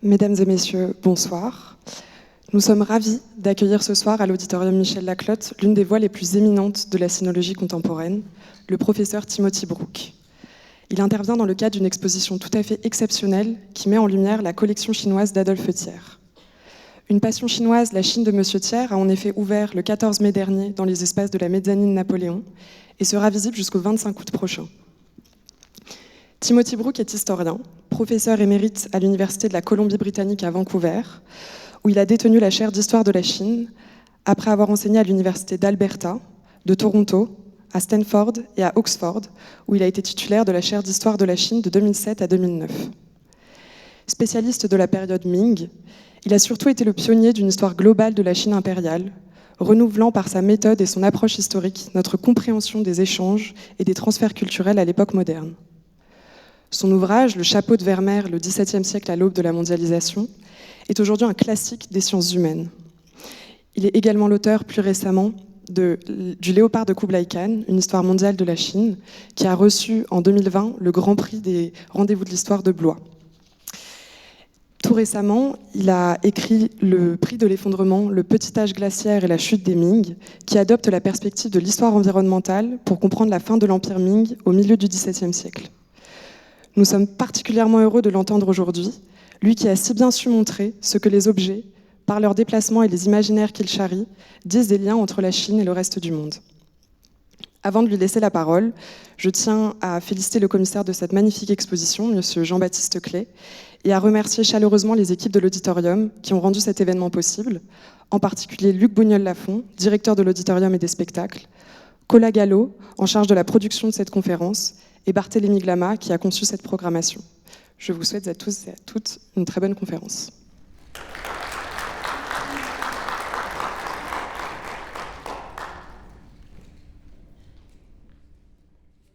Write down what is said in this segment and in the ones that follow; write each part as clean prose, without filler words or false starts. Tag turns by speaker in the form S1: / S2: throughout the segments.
S1: Mesdames et messieurs, bonsoir. Nous sommes ravis d'accueillir ce soir à l'auditorium Michel Laclotte l'une des voix les plus éminentes de la sinologie contemporaine, le professeur Timothy Brook. Il intervient dans le cadre d'une exposition tout à fait exceptionnelle qui met en lumière la collection chinoise d'Adolphe Thiers. Une passion chinoise, la Chine de M. Thiers, a en effet ouvert le 14 mai dernier dans les espaces de la mezzanine Napoléon et sera visible jusqu'au 25 août prochain. Timothy Brook est historien, professeur émérite à l'Université de la Colombie-Britannique à Vancouver, où il a détenu la chaire d'histoire de la Chine, après avoir enseigné à l'Université d'Alberta, de Toronto, à Stanford et à Oxford, où il a été titulaire de la chaire d'histoire de la Chine de 2007 à 2009. Spécialiste de la période Ming, il a surtout été le pionnier d'une histoire globale de la Chine impériale, renouvelant par sa méthode et son approche historique notre compréhension des échanges et des transferts culturels à l'époque moderne. Son ouvrage, Le chapeau de Vermeer, le XVIIe siècle à l'aube de la mondialisation, est aujourd'hui un classique des sciences humaines. Il est également l'auteur, plus récemment, du Léopard de Kublai Khan, une histoire mondiale de la Chine, qui a reçu en 2020 le Grand Prix des Rendez-vous de l'Histoire de Blois. Tout récemment, il a écrit le prix de l'effondrement, le petit âge glaciaire et la chute des Ming, qui adopte la perspective de l'histoire environnementale pour comprendre la fin de l'Empire Ming au milieu du XVIIe siècle. Nous sommes particulièrement heureux de l'entendre aujourd'hui, lui qui a si bien su montrer ce que les objets, par leurs déplacements et les imaginaires qu'ils charrient, disent des liens entre la Chine et le reste du monde. Avant de lui laisser la parole, je tiens à féliciter le commissaire de cette magnifique exposition, M. Jean-Baptiste Clay, et à remercier chaleureusement les équipes de l'auditorium qui ont rendu cet événement possible, en particulier Luc Bougnol-Lafont, directeur de l'auditorium et des spectacles, Cola Gallo, en charge de la production de cette conférence, et Barthélémy Glama, qui a conçu cette programmation. Je vous souhaite à tous et à toutes une très bonne conférence.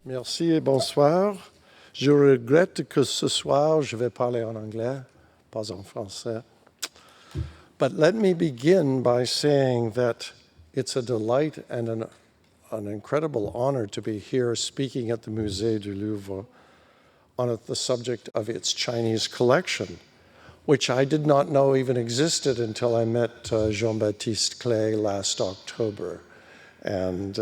S2: Merci et bonsoir. Je regrette que ce soir, je vais parler en anglais, pas en français. But let me begin by saying that it's a delight and an incredible honor to be here speaking at the Musée du Louvre on the subject of its Chinese collection, which I did not know even existed until I met Jean-Baptiste Clay last October. And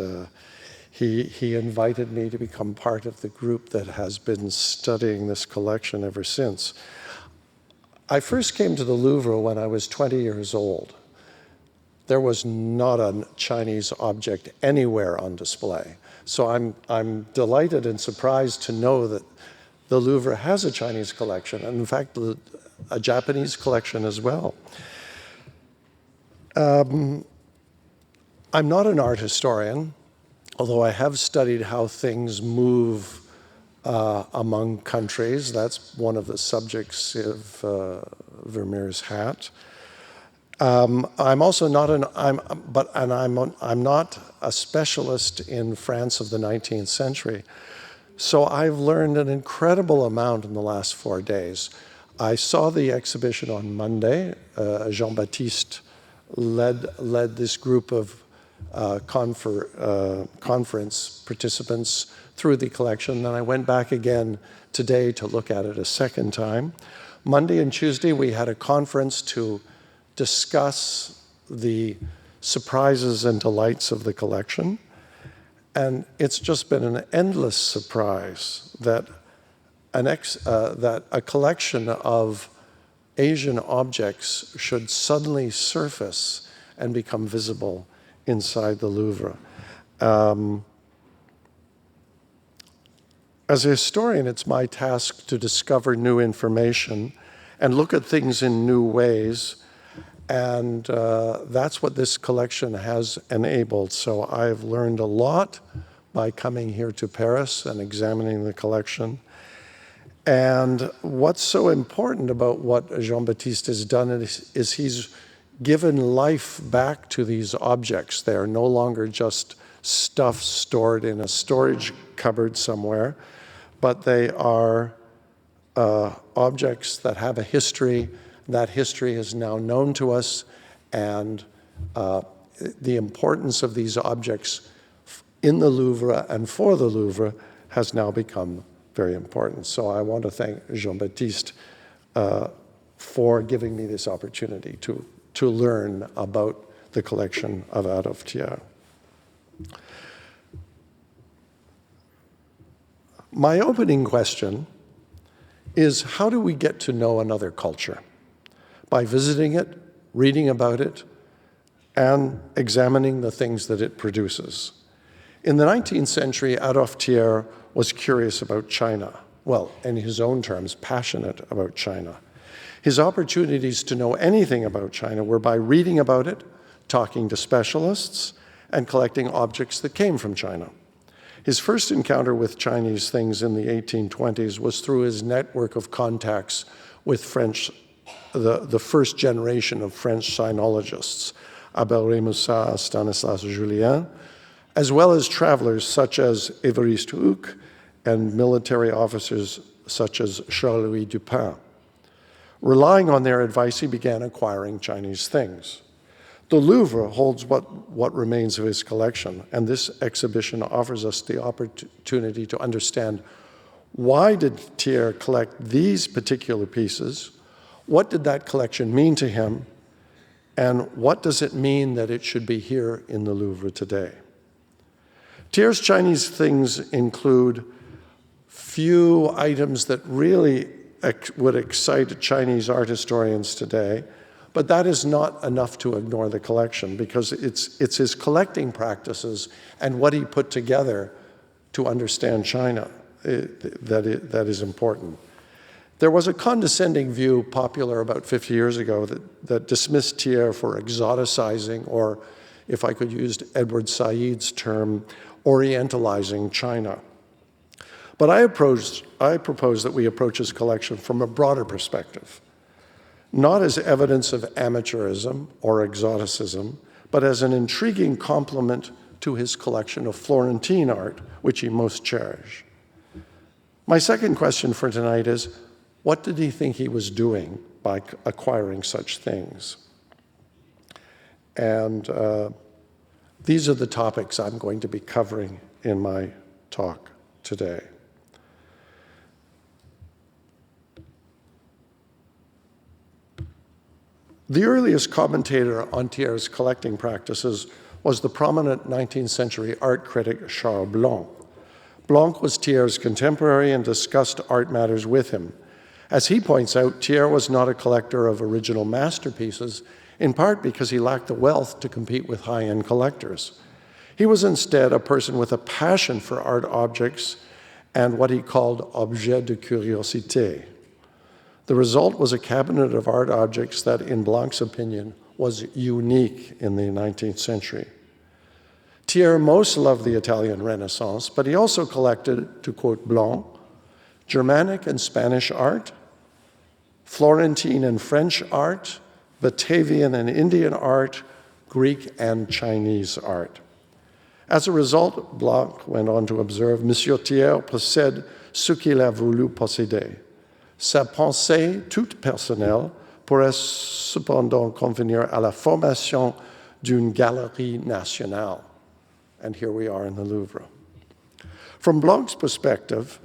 S2: he invited me to become part of the group that has been studying this collection ever since. I first came to the Louvre when I was 20 years old. There was not a Chinese object anywhere on display. So I'm delighted and surprised to know that the Louvre has a Chinese collection, and in fact, a Japanese collection as well. I'm not an art historian, although I have studied how things move among countries. That's one of the subjects of Vermeer's hat. I'm also not I'm not a specialist in France of the 19th century. So I've learned an incredible amount in the last 4 days. I saw the exhibition on Monday. Jean-Baptiste led this group of conference participants through the collection. Then I went back again today to look at it a second time. Monday and Tuesday we had a conference to discuss the surprises and delights of the collection. And it's just been an endless surprise that that a collection of Asian objects should suddenly surface and become visible inside the Louvre. As a historian, it's my task to discover new information and look at things in new ways. And that's what this collection has enabled. So I've learned a lot by coming here to Paris and examining the collection. And what's so important about what Jean-Baptiste has done is he's given life back to these objects. They are no longer just stuff stored in a storage cupboard somewhere, but they are objects that have a history. That history is now known to us, and the importance of these objects in the Louvre and for the Louvre has now become very important. So I want to thank Jean-Baptiste for giving me this opportunity to learn about the collection of Adolphe Thiers. My opening question is, how do we get to know another culture? By visiting it, reading about it, and examining the things that it produces. In the 19th century, Adolphe Thiers was curious about China. Well, in his own terms, passionate about China. His opportunities to know anything about China were by reading about it, talking to specialists, and collecting objects that came from China. His first encounter with Chinese things in the 1820s was through his network of contacts with the first generation of French sinologists, Abel Rémusat, Stanislas Julien, as well as travelers such as Évariste Houck and military officers such as Charles-Louis Dupin. Relying on their advice, he began acquiring Chinese things. The Louvre holds what remains of his collection, and this exhibition offers us the opportunity to understand, why did Thiers collect these particular pieces? What did that collection mean to him? And what does it mean that it should be here in the Louvre today? Thiers Chinese things include few items that really would excite Chinese art historians today, but that is not enough to ignore the collection, because it's his collecting practices and what he put together to understand China that is important. There was a condescending view popular about 50 years ago that dismissed Thiers for exoticizing, or if I could use Edward Said's term, orientalizing China. But I propose that we approach his collection from a broader perspective, not as evidence of amateurism or exoticism, but as an intriguing complement to his collection of Florentine art, which he most cherished. My second question for tonight is, what did he think he was doing by acquiring such things? And these are the topics I'm going to be covering in my talk today. The earliest commentator on Thiers' collecting practices was the prominent 19th century art critic Charles Blanc. Blanc was Thiers' contemporary and discussed art matters with him. As he points out, Thiers was not a collector of original masterpieces, in part because he lacked the wealth to compete with high-end collectors. He was instead a person with a passion for art objects and what he called objets de curiosité. The result was a cabinet of art objects that, in Blanc's opinion, was unique in the 19th century. Thiers most loved the Italian Renaissance, but he also collected, to quote Blanc, Germanic and Spanish art, Florentine and French art, Batavian and Indian art, Greek and Chinese art. As a result, Blanc went on to observe, Monsieur Thiers possède ce qu'il a voulu posséder. Sa pensée toute personnelle pourrait cependant convenir à la formation d'une galerie nationale. And here we are in the Louvre. From Blanc's perspective,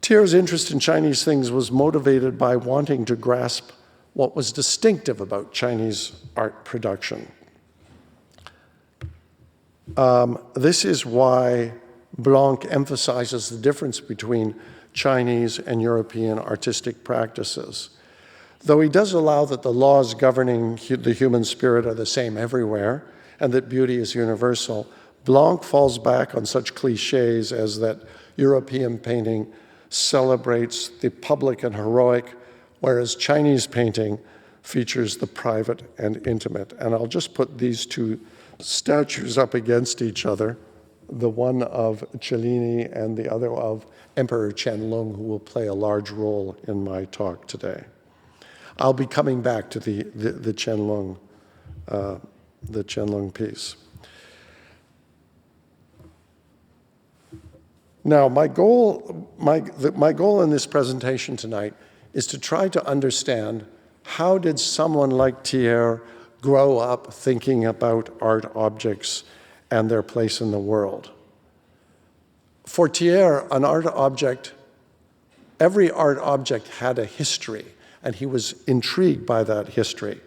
S2: Thiers' interest in Chinese things was motivated by wanting to grasp what was distinctive about Chinese art production. This is why Blanc emphasizes the difference between Chinese and European artistic practices. Though he does allow that the laws governing the human spirit are the same everywhere and that beauty is universal, Blanc falls back on such cliches as that European painting celebrates the public and heroic, whereas Chinese painting features the private and intimate. And I'll just put these two statues up against each other, the one of Cellini and the other of Emperor Qianlong, who will play a large role in my talk today. I'll be coming back to the Qianlong piece. Now, my goal in this presentation tonight is to try to understand, how did someone like Thiers grow up thinking about art objects and their place in the world? For Thiers, every art object had a history, and he was intrigued by that history.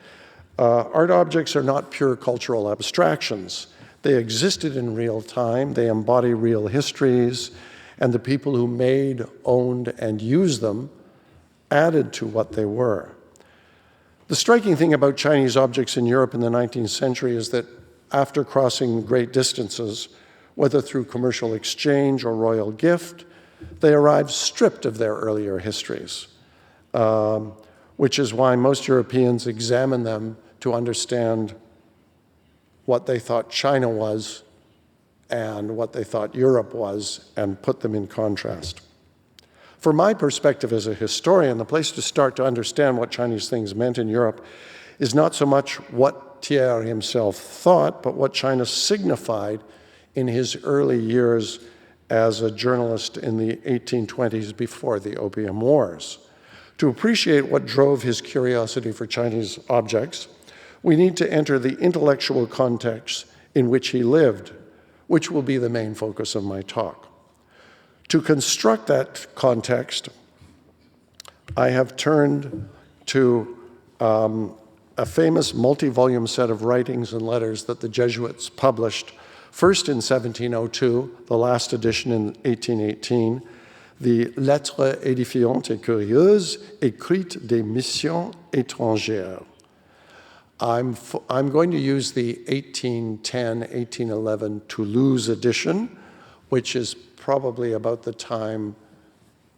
S2: Art objects are not pure cultural abstractions. They existed in real time, they embody real histories, and the people who made, owned, and used them added to what they were. The striking thing about Chinese objects in Europe in the 19th century is that after crossing great distances, whether through commercial exchange or royal gift, they arrived stripped of their earlier histories, which is why most Europeans examine them to understand what they thought China was and what they thought Europe was, and put them in contrast. From my perspective as a historian, the place to start to understand what Chinese things meant in Europe is not so much what Thiers himself thought, but what China signified in his early years as a journalist in the 1820s before the Opium Wars. To appreciate what drove his curiosity for Chinese objects, we need to enter the intellectual context in which he lived, which will be the main focus of my talk. To construct that context, I have turned to a famous multi-volume set of writings and letters that the Jesuits published, first in 1702, the last edition in 1818, the Lettres édifiantes et curieuses écrites des missions étrangères. I'm going to use the 1810-1811 Toulouse edition, which is probably about the time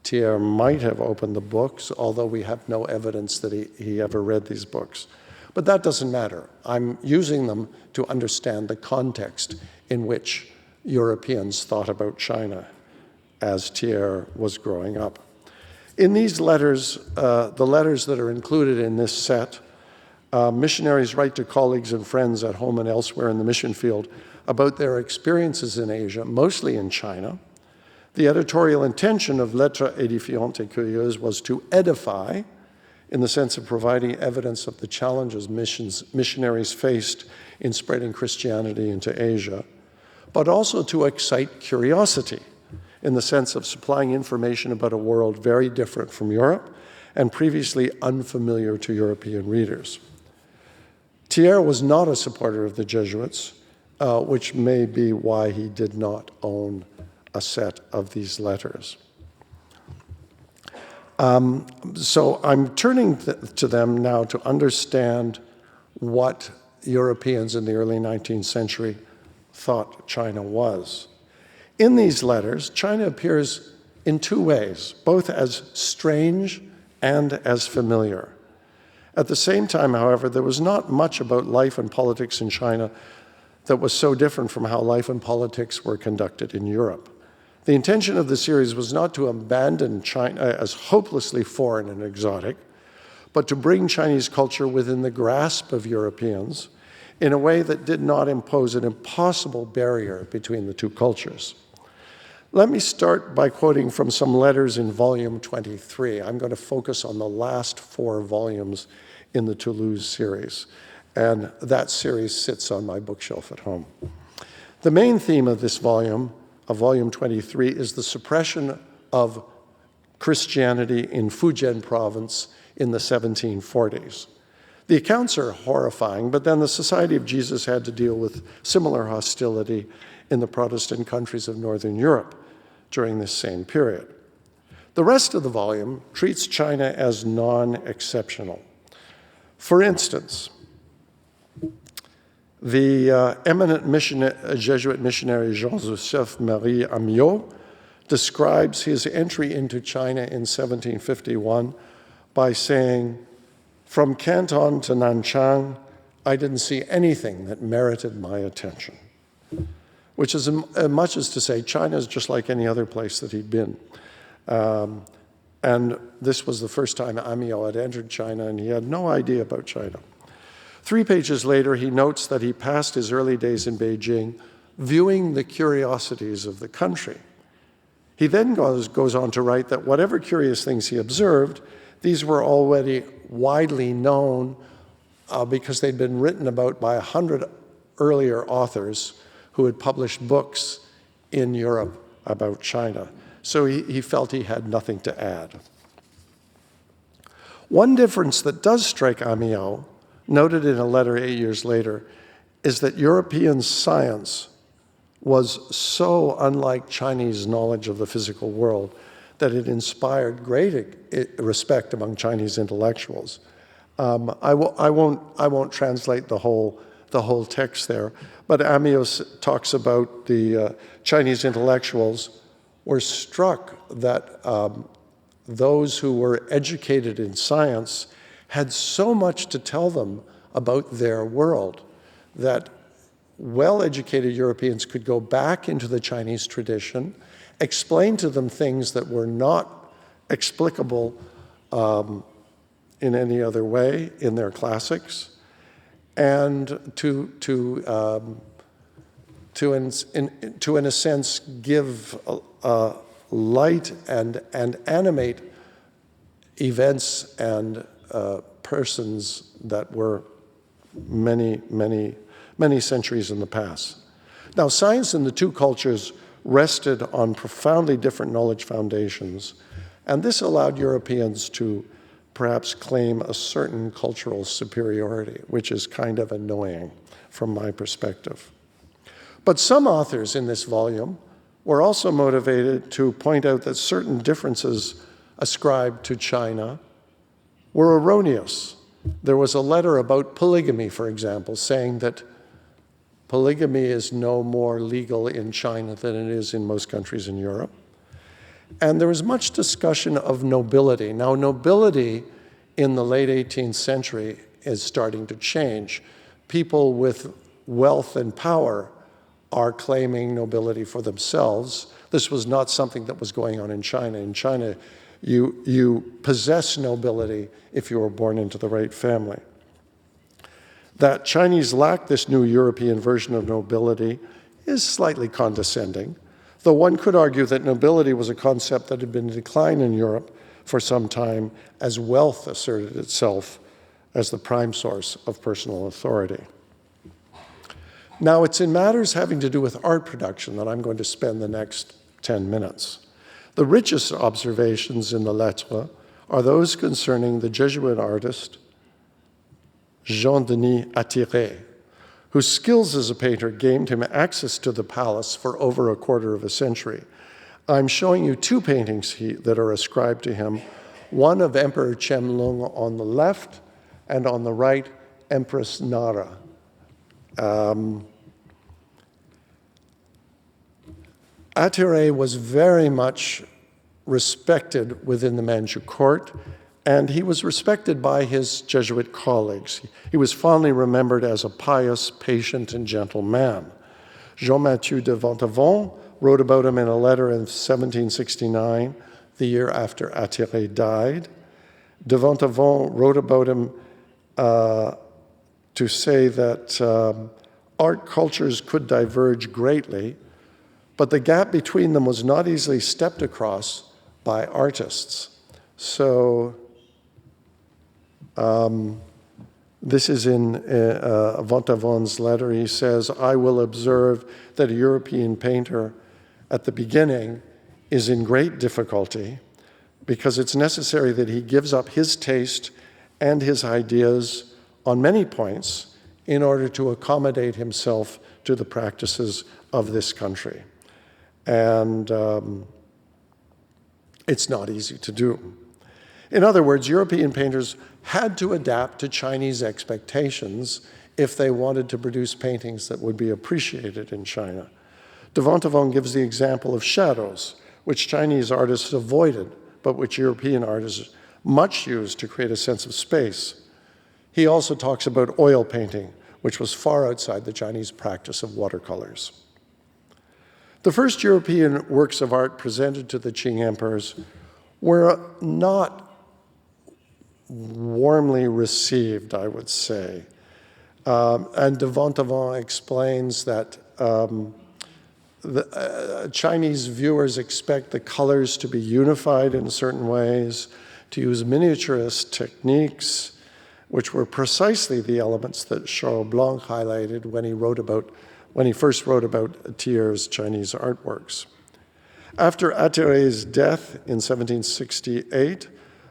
S2: Thiers might have opened the books, although we have no evidence that he ever read these books. But that doesn't matter. I'm using them to understand the context in which Europeans thought about China as Thiers was growing up. In these letters, the letters that are included in this set, missionaries write to colleagues and friends at home and elsewhere in the mission field about their experiences in Asia, mostly in China. The editorial intention of Lettres édifiantes et curieuses was to edify, in the sense of providing evidence of the challenges missionaries faced in spreading Christianity into Asia, but also to excite curiosity, in the sense of supplying information about a world very different from Europe and previously unfamiliar to European readers. Thiers was not a supporter of the Jesuits, which may be why he did not own a set of these letters. So I'm turning to them now to understand what Europeans in the early 19th century thought China was. In these letters, China appears in two ways, both as strange and as familiar. At the same time, however, there was not much about life and politics in China that was so different from how life and politics were conducted in Europe. The intention of the series was not to abandon China as hopelessly foreign and exotic, but to bring Chinese culture within the grasp of Europeans in a way that did not impose an impossible barrier between the two cultures. Let me start by quoting from some letters in volume 23. I'm going to focus on the last 4 volumes in the Toulouse series, and that series sits on my bookshelf at home. The main theme of this volume, of volume 23, is the suppression of Christianity in Fujian province in the 1740s. The accounts are horrifying, but then the Society of Jesus had to deal with similar hostility in the Protestant countries of Northern Europe during this same period. The rest of the volume treats China as non-exceptional. For instance, the eminent Jesuit missionary Jean-Joseph Marie Amiot describes his entry into China in 1751 by saying, "From Canton to Nanchang, I didn't see anything that merited my attention," which is as much as to say China is just like any other place that he'd been. And this was the first time Amiot had entered China, and he had no idea about China. 3 pages later, he notes that he passed his early days in Beijing viewing the curiosities of the country. He then goes on to write that whatever curious things he observed, these were already widely known because they'd been written about by 100 earlier authors who had published books in Europe about China. So he felt he had nothing to add. One difference that does strike Amiot, noted in a letter 8 years later, is that European science was so unlike Chinese knowledge of the physical world that it inspired great respect among Chinese intellectuals. I won't translate the whole text there, but Amiot talks about the Chinese intellectuals were struck that those who were educated in science had so much to tell them about their world that well-educated Europeans could go back into the Chinese tradition, explain to them things that were not explicable in any other way in their classics, and to in a sense give light and animate events and persons that were many centuries in the past. Now, science in the two cultures rested on profoundly different knowledge foundations, and this allowed Europeans to perhaps claim a certain cultural superiority, which is kind of annoying from my perspective. But some authors in this volume were also motivated to point out that certain differences ascribed to China were erroneous. There was a letter about polygamy, for example, saying that polygamy is no more legal in China than it is in most countries in Europe. And there was much discussion of nobility. Now, nobility in the late 18th century is starting to change. People with wealth and power are claiming nobility for themselves. This was not something that was going on in China. In China, you possess nobility if you were born into the right family. That Chinese lacked this new European version of nobility is slightly condescending, though one could argue that nobility was a concept that had been in decline in Europe for some time as wealth asserted itself as the prime source of personal authority. Now, it's in matters having to do with art production that I'm going to spend the next 10 minutes. The richest observations in the Lettres are those concerning the Jesuit artist Jean-Denis Attiret, whose skills as a painter gained him access to the palace for over a quarter of a century. I'm showing you two paintings that are ascribed to him, one of Emperor Qianlong on the left, and on the right, Empress Nara. Attiret was very much respected within the Manchu court, and he was respected by his Jesuit colleagues. He was fondly remembered as a pious, patient, and gentle man. Jean-Mathieu de Ventavon wrote about him in a letter in 1769, the year after Attiret died. De Ventavon wrote about him to say that art cultures could diverge greatly, but the gap between them was not easily stepped across by artists. So this is in Ventavon's letter. He says, "I will observe that a European painter at the beginning is in great difficulty because it's necessary that he gives up his taste and his ideas on many points in order to accommodate himself to the practices of this country." And it's not easy to do. In other words, European painters had to adapt to Chinese expectations if they wanted to produce paintings that would be appreciated in China. De Ventavon gives the example of shadows, which Chinese artists avoided, but which European artists much used to create a sense of space. He also talks about oil painting, which was far outside the Chinese practice of watercolors. The first European works of art presented to the Qing emperors were not warmly received, I would say. And de Ventavon explains that Chinese viewers expect the colors to be unified in certain ways, to use miniaturist techniques, which were precisely the elements that Charles Blanc highlighted when he first wrote about Thiers' Chinese artworks. After Attiret's death in 1768,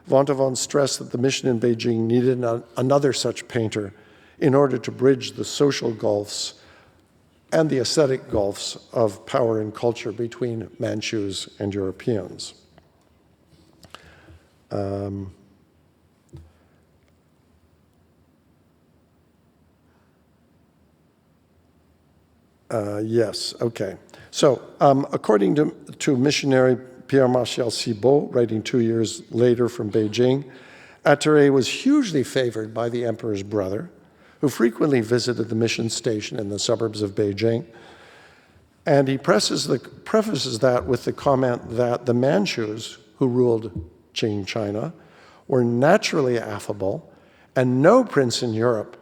S2: Vontavon stressed that the mission in Beijing needed another such painter in order to bridge the social gulfs and the aesthetic gulfs of power and culture between Manchus and Europeans. Yes, okay. So, according to missionary Pierre-Martial Cibot, writing 2 years later from Beijing, Attiret was hugely favored by the emperor's brother, who frequently visited the mission station in the suburbs of Beijing. And he prefaces that with the comment that the Manchus, who ruled Qing China, were naturally affable, and no prince in Europe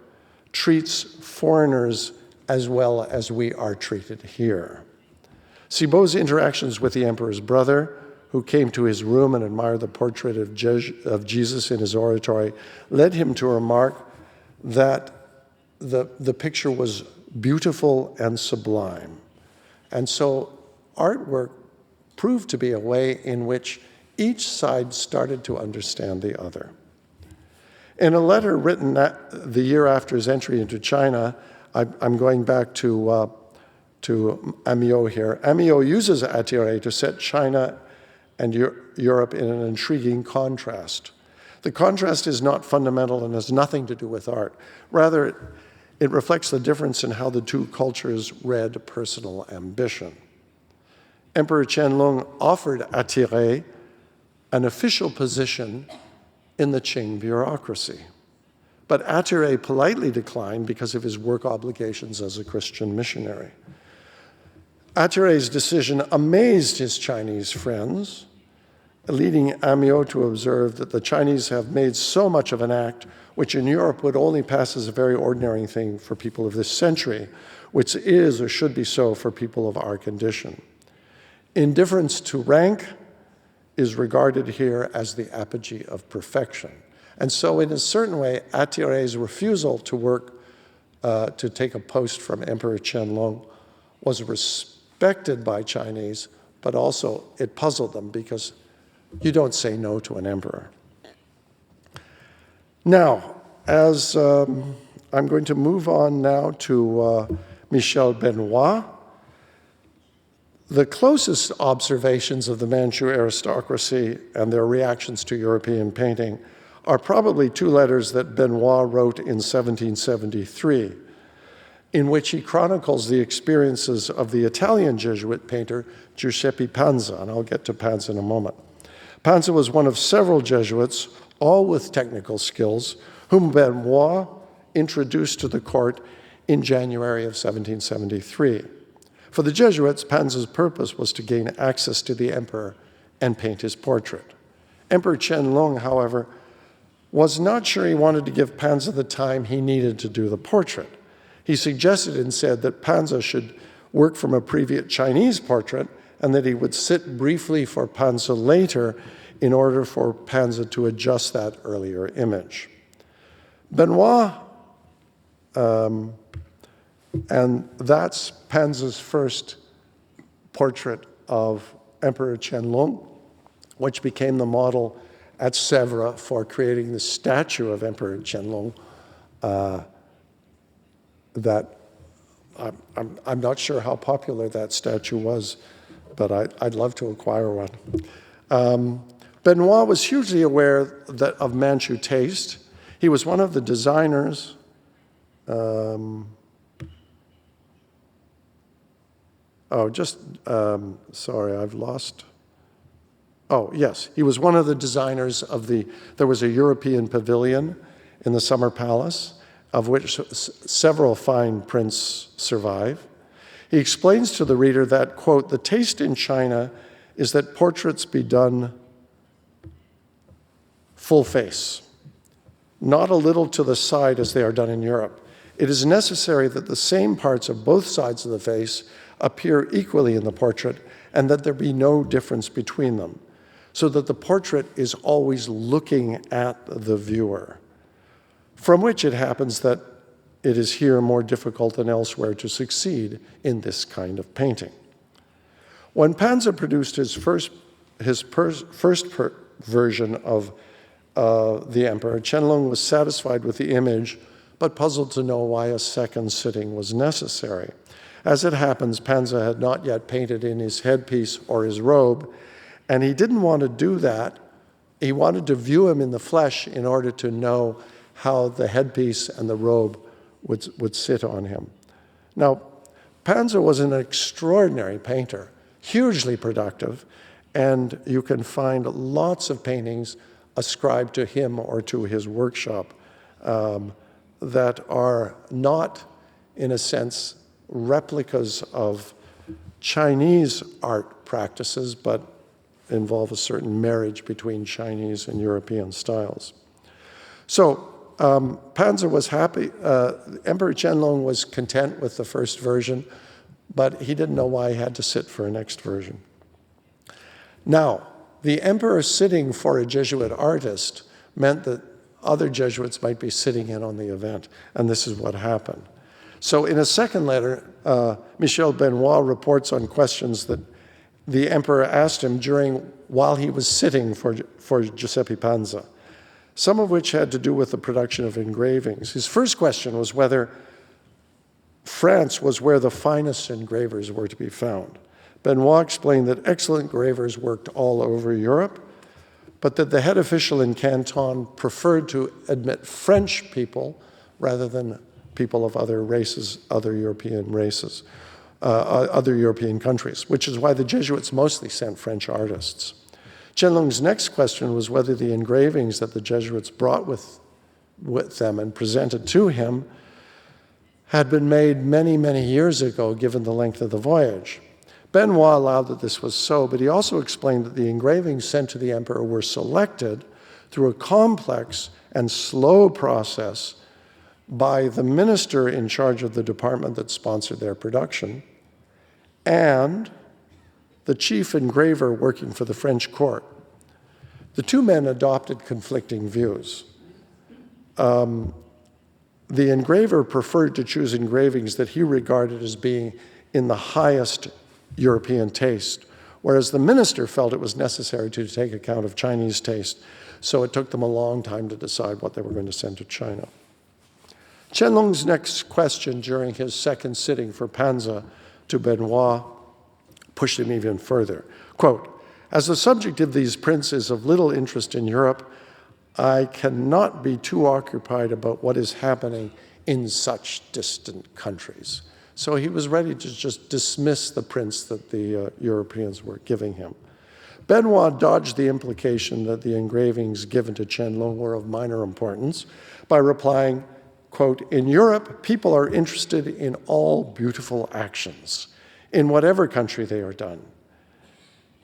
S2: treats foreigners as well as we are treated here. Cibot's interactions with the emperor's brother, who came to his room and admired the portrait of Jesus in his oratory, led him to remark that the picture was beautiful and sublime. And so artwork proved to be a way in which each side started to understand the other. In a letter written the year after his entry into China, I'm going back to Amiot here. Amiot uses Attiret to set China and Europe in an intriguing contrast. The contrast is not fundamental and has nothing to do with art. Rather, it reflects the difference in how the two cultures read personal ambition. Emperor Qianlong offered Attiret an official position in the Qing bureaucracy. But Attiret politely declined because of his work obligations as a Christian missionary. Attiret's decision amazed his Chinese friends, leading Amiot to observe that the Chinese have made so much of an act which in Europe would only pass as a very ordinary thing for people of this century, which is or should be so for people of our condition. Indifference to rank is regarded here as the apogee of perfection. And so in a certain way, Attiret's refusal to work, to take a post from Emperor Qianlong was respected by Chinese, but also it puzzled them because you don't say no to an emperor. Now, as I'm going to move on now to Michel Benoit. The closest observations of the Manchu aristocracy and their reactions to European painting are probably two letters that Benoit wrote in 1773, in which he chronicles the experiences of the Italian Jesuit painter Giuseppe Pansa, and I'll get to Pansa in a moment. Pansa was one of several Jesuits, all with technical skills, whom Benoit introduced to the court in January of 1773. For the Jesuits, Pansa's purpose was to gain access to the emperor and paint his portrait. Emperor Qianlong, however, was not sure he wanted to give Pansa the time he needed to do the portrait. He suggested and said that Pansa should work from a previous Chinese portrait and that he would sit briefly for Pansa later in order for Pansa to adjust that earlier image. Benoit, and that's Pansa's first portrait of Emperor Qianlong, which became the model at Sèvres for creating the statue of Emperor Qianlong that I'm not sure how popular that statue was, but I'd love to acquire one. Benoit was hugely aware of Manchu taste. He was one of the designers sorry, I've lost. Oh, yes, he was one of the designers of there was a European pavilion in the Summer Palace, of which several fine prints survive. He explains to the reader that, quote, the taste in China is that portraits be done full face, not a little to the side as they are done in Europe. It is necessary that the same parts of both sides of the face appear equally in the portrait and that there be no difference between them, so that the portrait is always looking at the viewer, from which it happens that it is here more difficult than elsewhere to succeed in this kind of painting. When Pansa produced his first version of the emperor, Qianlong was satisfied with the image, but puzzled to know why a second sitting was necessary. As it happens, Panza had not yet painted in his headpiece or his robe, and he didn't want to do that. He wanted to view him in the flesh in order to know how the headpiece and the robe would sit on him. Now, Panza was an extraordinary painter, hugely productive, and you can find lots of paintings ascribed to him or to his workshop that are not, in a sense, replicas of Chinese art practices, but involve a certain marriage between Chinese and European styles. So Panza was happy. Emperor Qianlong was content with the first version, but he didn't know why he had to sit for a next version. Now, the emperor sitting for a Jesuit artist meant that other Jesuits might be sitting in on the event, and this is what happened. So in a second letter, Michel Benoit reports on questions that the emperor asked him while he was sitting for Giuseppe Panza, some of which had to do with the production of engravings. His first question was whether France was where the finest engravers were to be found. Benoit explained that excellent engravers worked all over Europe, but that the head official in Canton preferred to admit French people rather than people of other races, other European races, other European countries, which is why the Jesuits mostly sent French artists. Qianlong's next question was whether the engravings that the Jesuits brought with them and presented to him had been made many, many years ago, given the length of the voyage. Benoit allowed that this was so, but he also explained that the engravings sent to the emperor were selected through a complex and slow process by the minister in charge of the department that sponsored their production and the chief engraver working for the French court. The two men adopted conflicting views. The engraver preferred to choose engravings that he regarded as being in the highest European taste, whereas the minister felt it was necessary to take account of Chinese taste, so it took them a long time to decide what they were going to send to China. Qianlong's next question during his second sitting for Panza to Benoit pushed him even further. Quote, "As the subject of these prints is of little interest in Europe, I cannot be too occupied about what is happening in such distant countries." So he was ready to just dismiss the prints that the Europeans were giving him. Benoit dodged the implication that the engravings given to Qianlong were of minor importance by replying, quote, "In Europe, people are interested in all beautiful actions, in whatever country they are done.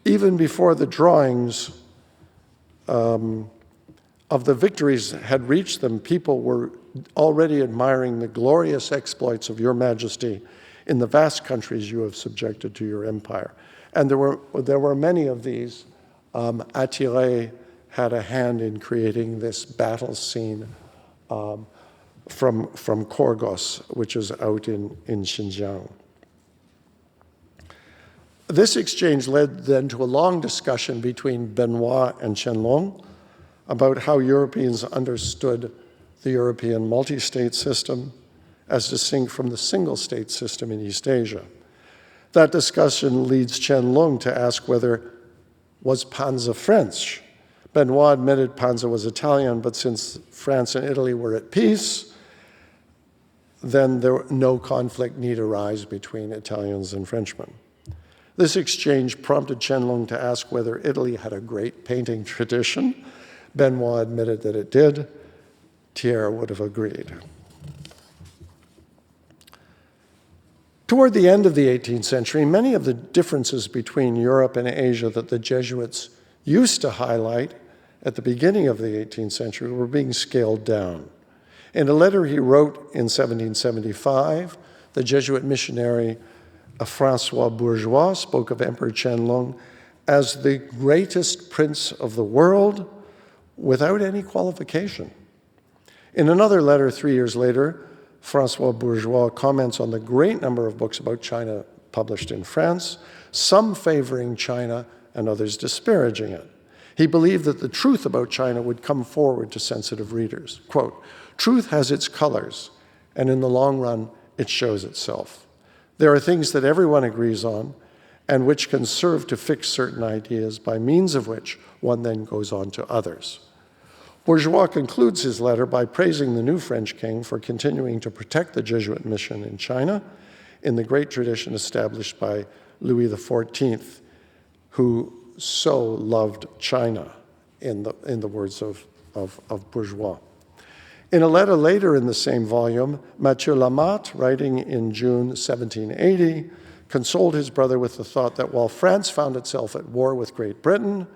S2: Even before the drawings of the victories had reached them, people were already admiring the glorious exploits of your majesty in the vast countries you have subjected to your empire." And there were many of these. Attiret had a hand in creating this battle scene from Korgos, which is out in Xinjiang. This exchange led then to a long discussion between Benoit and Qianlong about how Europeans understood the European multi-state system as distinct from the single-state system in East Asia. That discussion leads Qianlong to ask whether was Panza French. Benoit admitted Panza was Italian, but since France and Italy were at peace, then no conflict need arise between Italians and Frenchmen. This exchange prompted Qianlong to ask whether Italy had a great painting tradition. Benoit admitted that it did. Thiers would have agreed. Toward the end of the 18th century, many of the differences between Europe and Asia that the Jesuits used to highlight at the beginning of the 18th century were being scaled down. In a letter he wrote in 1775, the Jesuit missionary François Bourgeois spoke of Emperor Qianlong as the greatest prince of the world without any qualification. In another letter 3 years later, François Bourgeois comments on the great number of books about China published in France, some favoring China and others disparaging it. He believed that the truth about China would come forward to sensitive readers. Quote, "Truth has its colors, and in the long run, it shows itself. There are things that everyone agrees on, and which can serve to fix certain ideas, by means of which one then goes on to others." Bourgeois concludes his letter by praising the new French king for continuing to protect the Jesuit mission in China in the great tradition established by Louis XIV, who so loved China, in the words of Bourgeois. In a letter later in the same volume, Mathieu Lamotte, writing in June 1780, consoled his brother with the thought that while France found itself at war with Great Britain,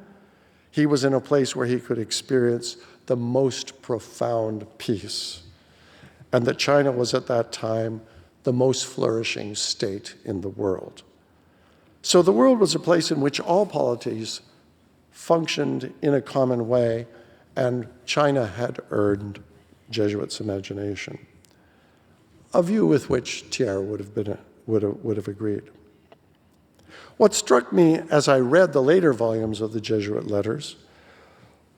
S2: he was in a place where he could experience the most profound peace, and that China was at that time the most flourishing state in the world. So the world was a place in which all polities functioned in a common way, and China had earned Jesuits' imagination, a view with which Thiers would have agreed. What struck me as I read the later volumes of the Jesuit letters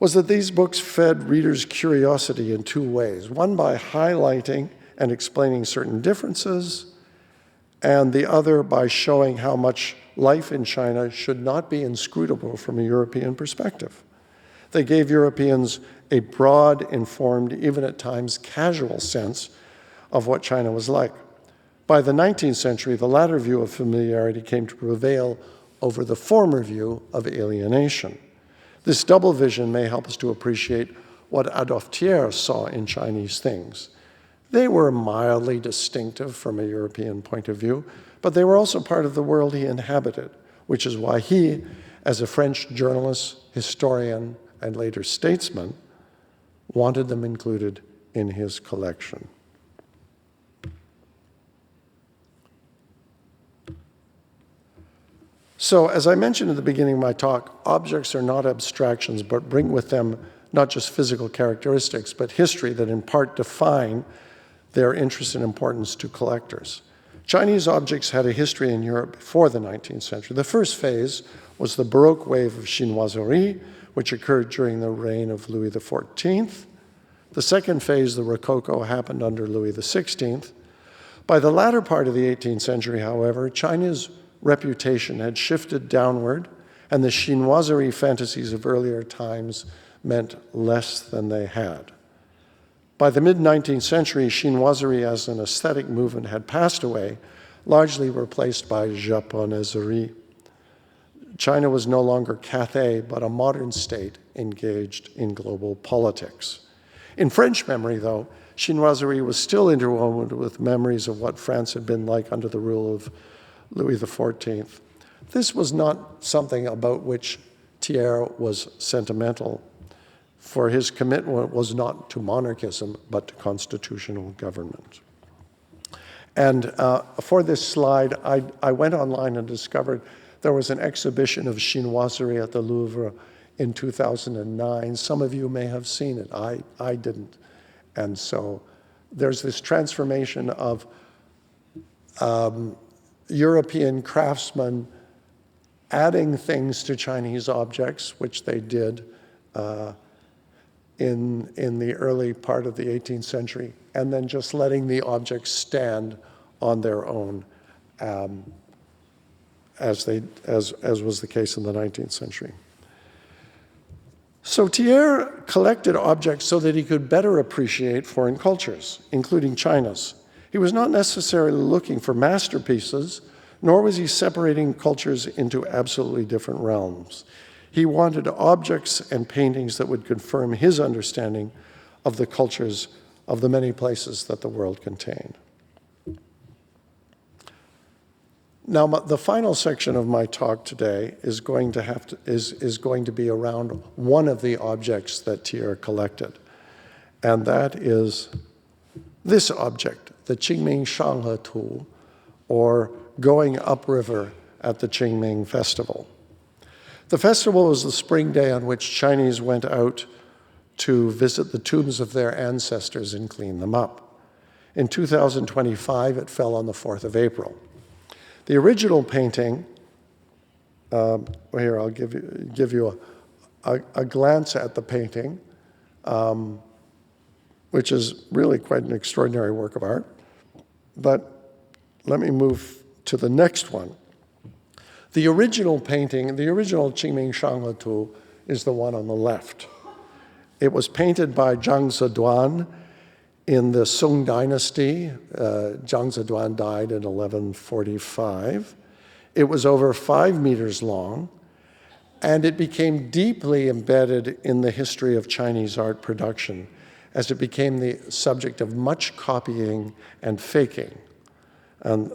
S2: was that these books fed readers' curiosity in two ways. One, by highlighting and explaining certain differences, and the other by showing how much life in China should not be inscrutable from a European perspective. They gave Europeans a broad, informed, even at times casual sense of what China was like. By the 19th century, the latter view of familiarity came to prevail over the former view of alienation. This double vision may help us to appreciate what Adolphe Thiers saw in Chinese things. They were mildly distinctive from a European point of view, but they were also part of the world he inhabited, which is why he, as a French journalist, historian, and later statesman, wanted them included in his collection. So, as I mentioned at the beginning of my talk, objects are not abstractions, but bring with them not just physical characteristics, but history that in part define their interest and importance to collectors. Chinese objects had a history in Europe before the 19th century. The first phase was the Baroque wave of chinoiserie, which occurred during the reign of Louis XIV. The second phase, the Rococo, happened under Louis XVI. By the latter part of the 18th century, however, China's reputation had shifted downward, and the chinoiserie fantasies of earlier times meant less than they had. By the mid-19th century, chinoiserie as an aesthetic movement had passed away, largely replaced by japonaiserie. China was no longer Cathay, but a modern state engaged in global politics. In French memory, though, chinoiserie was still interwoven with memories of what France had been like under the rule of Louis XIV. This was not something about which Thiers was sentimental, for his commitment was not to monarchism, but to constitutional government. And for this slide, I went online and discovered there was an exhibition of chinoiserie at the Louvre in 2009. Some of you may have seen it. I didn't. And so there's this transformation of European craftsmen adding things to Chinese objects, which they did in the early part of the 18th century, and then just letting the objects stand on their own, as was the case in the 19th century. So Thiers collected objects so that he could better appreciate foreign cultures, including China's. He was not necessarily looking for masterpieces, nor was he separating cultures into absolutely different realms. He wanted objects and paintings that would confirm his understanding of the cultures of the many places that the world contained. Now, the final section of my talk today is going to be around one of the objects that Thiers collected, and that is this object, the Qingming Shanghe Tu, or going upriver at the Qingming Festival. The festival was the spring day on which Chinese went out to visit the tombs of their ancestors and clean them up. In 2025, it fell on the 4th of April. The original painting, here I'll give you a glance at the painting, which is really quite an extraordinary work of art. But let me move to the next one. The original painting, the original Qingming Shanghe Tu, is the one on the left. It was painted by Zhang Zeduan in the Song dynasty. Zhang Zeduan died in 1145. It was over 5 meters long, and it became deeply embedded in the history of Chinese art production as it became the subject of much copying and faking. And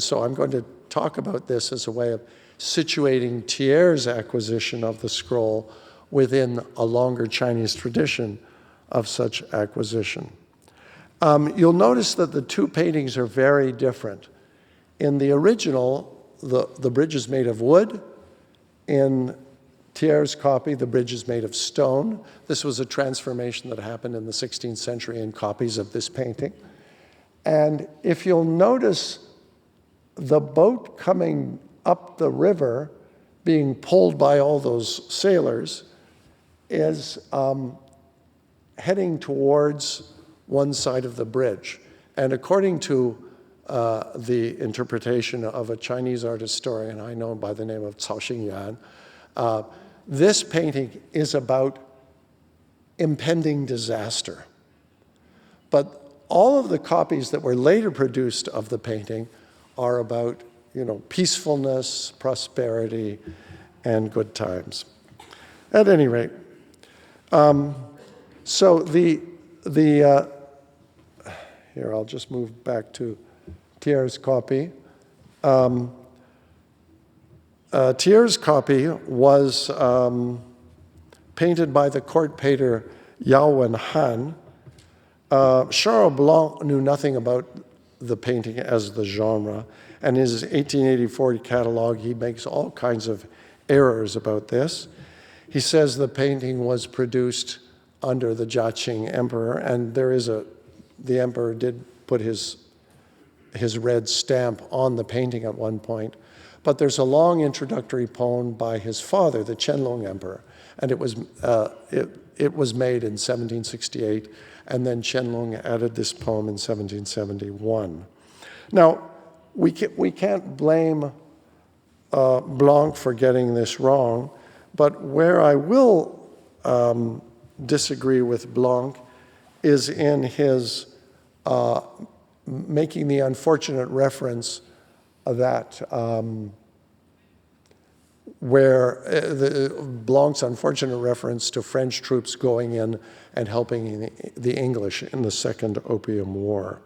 S2: so I'm going to talk about this as a way of situating Thiers' acquisition of the scroll within a longer Chinese tradition of such acquisition. You'll notice that the two paintings are very different. In the original, the bridge is made of wood. In Thiers' copy, the bridge is made of stone. This was a transformation that happened in the 16th century in copies of this painting. And if you'll notice the boat coming up the river, being pulled by all those sailors, is heading towards one side of the bridge. And according to the interpretation of a Chinese art historian I know by the name of Cao Xingyuan, this painting is about impending disaster. But all of the copies that were later produced of the painting are about, peacefulness, prosperity, and good times. At any rate, so here I'll just move back to Thiers' copy. Thiers' copy was painted by the court painter Yao Wenhan. Charles Blanc knew nothing about the painting as the genre, and in his 1884 catalog, he makes all kinds of errors about this. He says the painting was produced under the Jiaqing emperor, and the emperor did put his red stamp on the painting at one point. But there's a long introductory poem by his father, the Qianlong emperor, and it was made in 1768, and then Qianlong added this poem in 1771. Now, we can't blame Blanc for getting this wrong, but where I will disagree with Blanc is in his making the unfortunate reference that Blanc's unfortunate reference to French troops going in and helping the English in the Second Opium War.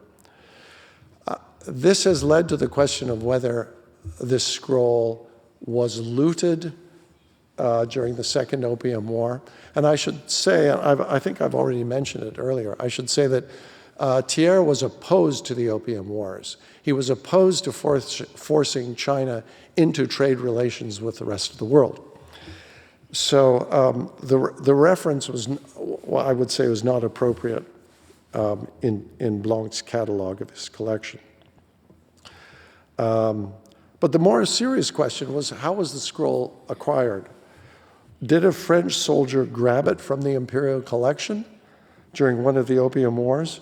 S2: This has led to the question of whether this scroll was looted during the Second Opium War. And I should say, I think I've already mentioned it earlier, I should say that Thiers was opposed to the Opium Wars. He was opposed to forcing China into trade relations with the rest of the world. So the reference was, well, I would say, was not appropriate in Blanc's catalog of his collection. But the more serious question was, how was the scroll acquired? Did a French soldier grab it from the imperial collection during one of the Opium Wars?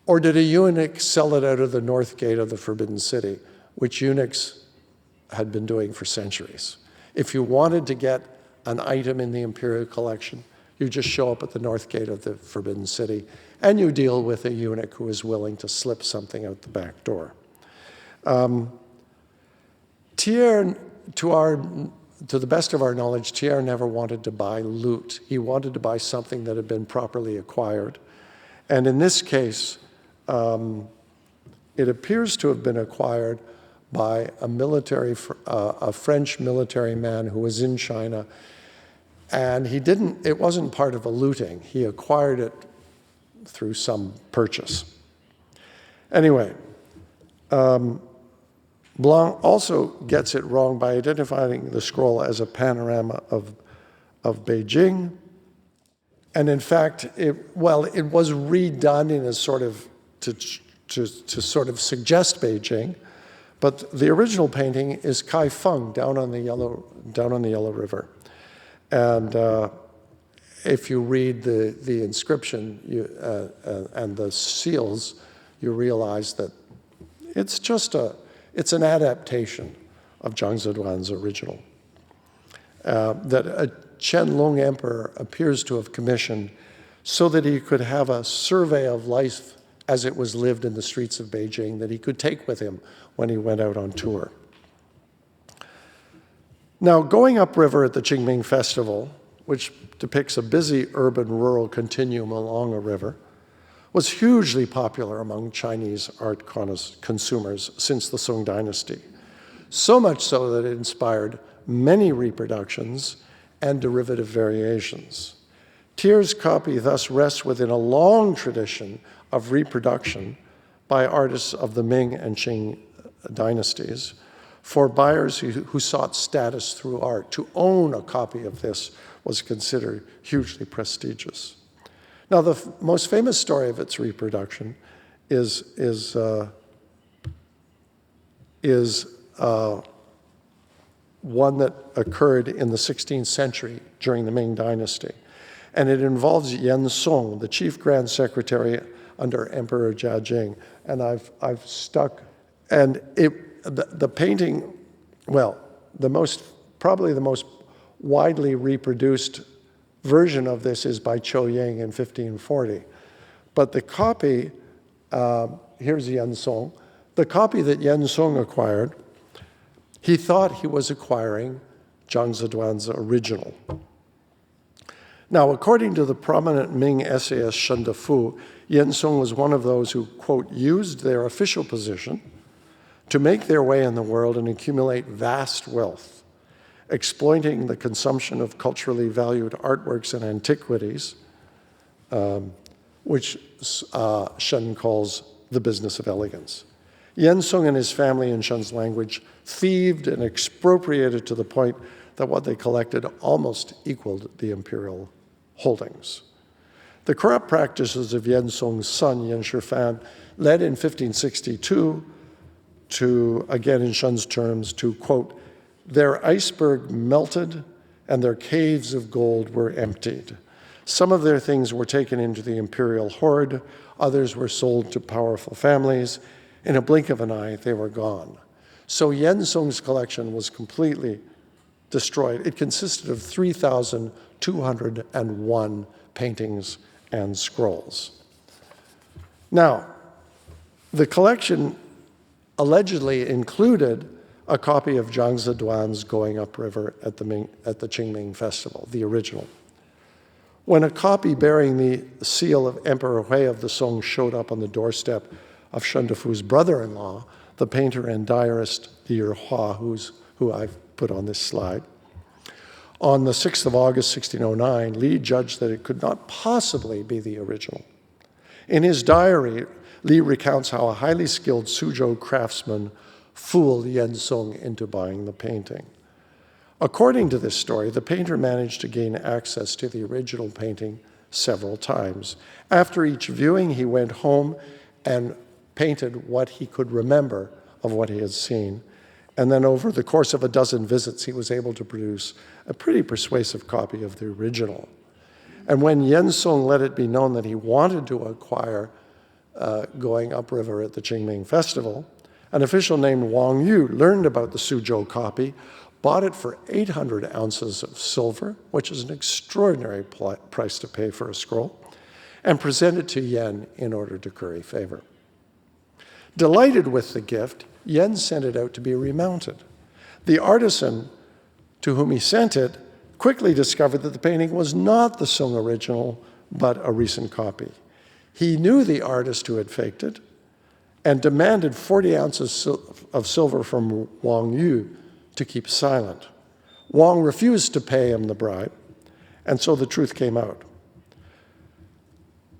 S2: Or did a eunuch sell it out of the north gate of the Forbidden City, which eunuchs had been doing for centuries? If you wanted to get an item in the imperial collection, you just show up at the north gate of the Forbidden City, and you deal with a eunuch who is willing to slip something out the back door. Thiers, to the best of our knowledge, Thiers never wanted to buy loot. He wanted to buy something that had been properly acquired. And in this case, it appears to have been acquired by a French military man who was in China. And it wasn't part of a looting. He acquired it through some purchase. Anyway, Blanc also gets it wrong by identifying the scroll as a panorama of Beijing. And in fact, it was redone in a sort of, to sort of suggest Beijing, but the original painting is Kaifeng down on the Yellow River. And if you read the inscription and the seals, you realize that it's just it's an adaptation of Zhang Zedong's original. That a Qianlong emperor appears to have commissioned so that he could have a survey of life as it was lived in the streets of Beijing that he could take with him when he went out on tour. Now, going upriver at the Qingming Festival, which depicts a busy urban-rural continuum along a river, was hugely popular among Chinese art consumers since the Song Dynasty, so much so that it inspired many reproductions and derivative variations. Thiers' copy thus rests within a long tradition of reproduction by artists of the Ming and Qing dynasties for buyers who sought status through art. To own a copy of this was considered hugely prestigious. Now, the most famous story of its reproduction is one that occurred in the 16th century during the Ming Dynasty. And it involves Yan Song, the chief grand secretary under Emperor Jiajing. And I've stuck, and the painting, well, probably the most widely reproduced version of this is by Chou Ying in 1540. But the copy, here's Yan Song, the copy that Yan Song acquired, he thought he was acquiring Zhang Zedong's original. Now, according to the prominent Ming essayist Shen Defu, Yan Song was one of those who, quote, used their official position to make their way in the world and accumulate vast wealth, exploiting the consumption of culturally valued artworks and antiquities, which Shen calls the business of elegance. Yan Song and his family, in Shen's language, thieved and expropriated to the point that what they collected almost equaled the imperial holdings. The corrupt practices of Yan Song's son, Yan Shifan, led in 1562 to, again in Shen's terms, to, quote, their iceberg melted and their caves of gold were emptied. Some of their things were taken into the imperial hoard, others were sold to powerful families. In a blink of an eye, they were gone. So Yan Song's collection was completely destroyed. It consisted of 3,201 paintings and scrolls. Now, the collection allegedly included a copy of Zhang Zedong's Going Upriver at the Qingming Festival, the original. When a copy bearing the seal of Emperor Hui of the Song showed up on the doorstep of Shen Defu's brother-in-law, the painter and diarist Li Hua, who I've put on this slide, on the 6th of August, 1609, Li judged that it could not possibly be the original. In his diary, Li recounts how a highly skilled Suzhou craftsman fooled Yan Song into buying the painting. According to this story, the painter managed to gain access to the original painting several times. After each viewing, he went home and painted what he could remember of what he had seen. And then over the course of a dozen visits, he was able to produce a pretty persuasive copy of the original. And when Yan Song let it be known that he wanted to acquire Going Upriver at the Qingming Festival, an official named Wang Yu learned about the Suzhou copy, bought it for 800 ounces of silver, which is an extraordinary price to pay for a scroll, and presented to Yan in order to curry favor. Delighted with the gift, Yan sent it out to be remounted. The artisan to whom he sent it quickly discovered that the painting was not the Song original, but a recent copy. He knew the artist who had faked it and demanded 40 ounces of silver from Wang Yu to keep silent. Wang refused to pay him the bribe, and so the truth came out.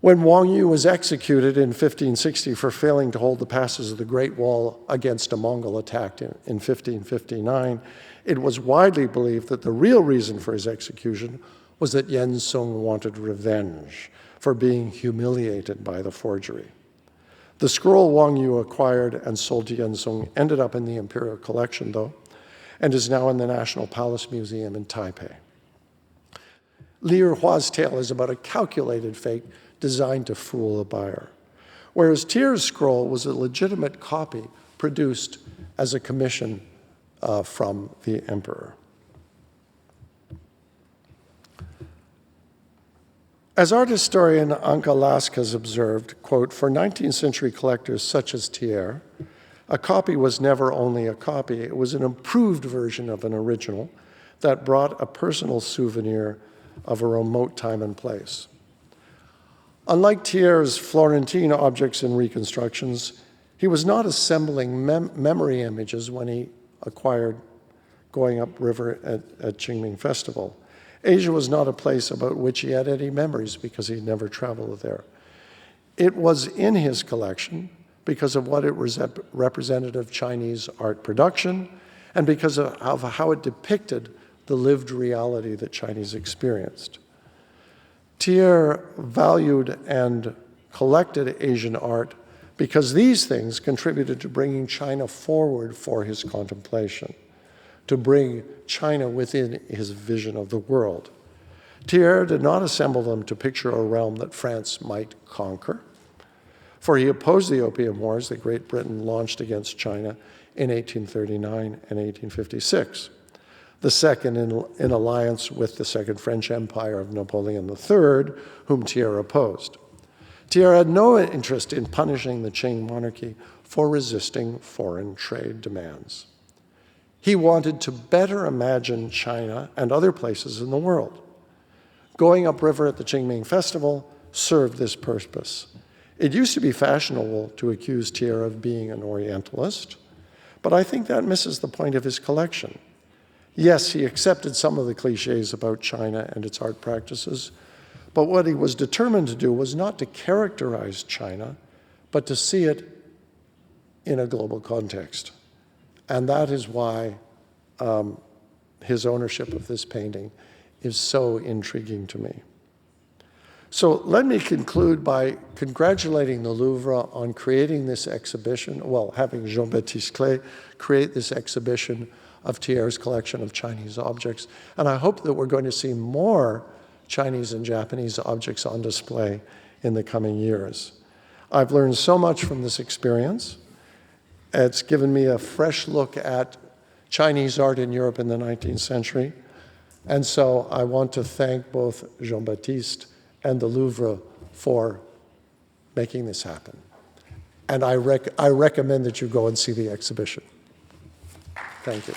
S2: When Wang Yu was executed in 1560 for failing to hold the passes of the Great Wall against a Mongol attack in 1559, it was widely believed that the real reason for his execution was that Yan Song wanted revenge for being humiliated by the forgery. The scroll Wang Yu acquired and sold to Yan Song ended up in the imperial collection, though, and is now in the National Palace Museum in Taipei. Li Hua's tale is about a calculated fake designed to fool a buyer, whereas Thiers' scroll was a legitimate copy produced as a commission from the emperor. As art historian Anka Lask has observed, quote, for 19th century collectors such as Thiers, a copy was never only a copy, it was an improved version of an original that brought a personal souvenir of a remote time and place. Unlike Thiers' Florentine objects and reconstructions, he was not assembling memory images when he acquired Going Up River at Qingming Festival. Asia was not a place about which he had any memories because he'd never traveled there. It was in his collection because of what it represented of Chinese art production and because of how it depicted the lived reality that Chinese experienced. Thiers valued and collected Asian art because these things contributed to bringing China forward for his contemplation, to bring China within his vision of the world. Thiers did not assemble them to picture a realm that France might conquer, for he opposed the Opium Wars that Great Britain launched against China in 1839 and 1856, the second in alliance with the Second French Empire of Napoleon III, whom Thiers opposed. Thiers had no interest in punishing the Qing monarchy for resisting foreign trade demands. He wanted to better imagine China and other places in the world. Going Up River at the Qingming Festival served this purpose. It used to be fashionable to accuse Thiers of being an Orientalist, but I think that misses the point of his collection. Yes, he accepted some of the cliches about China and its art practices, but what he was determined to do was not to characterize China, but to see it in a global context. And that is why his ownership of this painting is so intriguing to me. So let me conclude by congratulating the Louvre on creating this exhibition, well, having Jean-Baptiste Clay create this exhibition of Thiers' collection of Chinese objects. And I hope that we're going to see more Chinese and Japanese objects on display in the coming years. I've learned so much from this experience. It's given me a fresh look at Chinese art in Europe in the 19th century. And so I want to thank both Jean-Baptiste and the Louvre for making this happen. And I recommend that you go and see the exhibition. Thank you.